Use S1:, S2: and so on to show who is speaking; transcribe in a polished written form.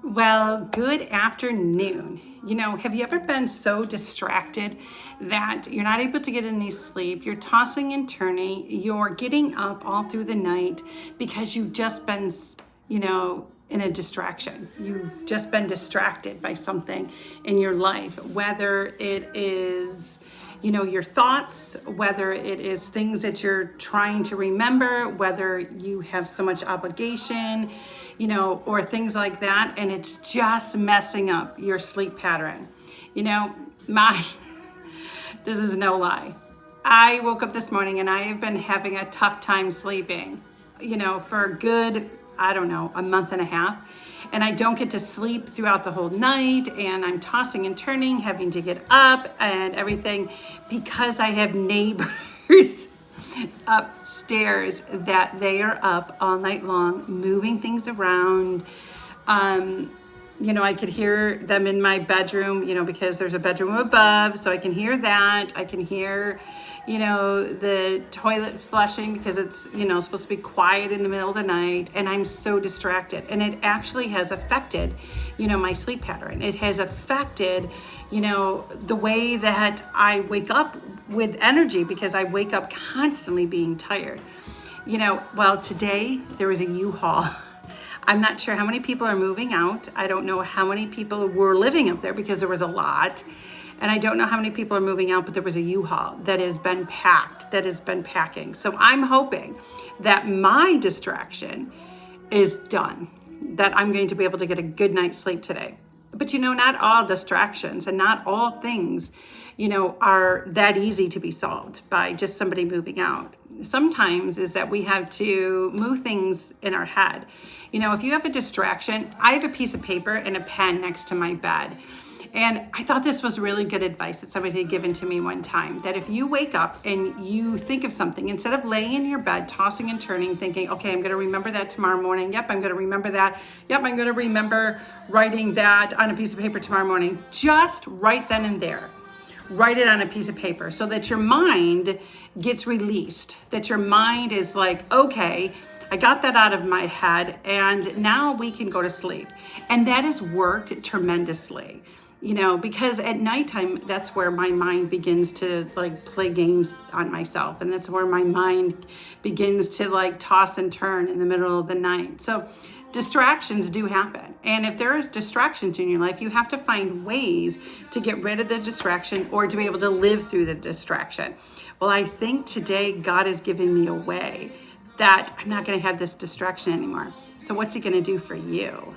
S1: Well, good afternoon. Have you ever been so distracted that you're not able to get any sleep? You're tossing and turning, you're getting up all through the night because you've just been, in a distraction. You've just been distracted by something in your life, whether it is your thoughts, whether it is things that you're trying to remember, whether you have so much obligation, or things like that, and it's just messing up your sleep pattern. My this is no lie. I woke up this morning and I have been having a tough time sleeping, for a good, I don't know, a month and a half. And I don't get to sleep throughout the whole night, and I'm tossing and turning, having to get up and everything because I have neighbors upstairs that they are up all night long moving things around. I could hear them in my bedroom, because there's a bedroom above, so I can hear that. I can hear the toilet flushing because it's, supposed to be quiet in the middle of the night, and I'm so distracted. And it actually has affected, my sleep pattern. It has affected, the way that I wake up with energy because I wake up constantly being tired. Well, today there was a U-Haul. I'm not sure how many people are moving out. I don't know how many people were living up there because there was a lot. And I don't know how many people are moving out, but there was a U-Haul that has been packed, that has been packing. So I'm hoping that my distraction is done, that I'm going to be able to get a good night's sleep today. But not all distractions and not all things, are that easy to be solved by just somebody moving out. Sometimes is that we have to move things in our head. If you have a distraction, I have a piece of paper and a pen next to my bed. And I thought this was really good advice that somebody had given to me one time, that if you wake up and you think of something, instead of laying in your bed, tossing and turning, thinking, okay, I'm going to remember that tomorrow morning. Yep, I'm going to remember that. Yep, I'm going to remember writing that on a piece of paper tomorrow morning. Just right then and there. Write it on a piece of paper so that your mind gets released, that your mind is like, okay, I got that out of my head and now we can go to sleep. And that has worked tremendously. Because at nighttime, that's where my mind begins to play games on myself. And that's where my mind begins to toss and turn in the middle of the night. So distractions do happen. And if there is distractions in your life, you have to find ways to get rid of the distraction or to be able to live through the distraction. Well, I think today God has given me a way that I'm not going to have this distraction anymore. So what's he going to do for you?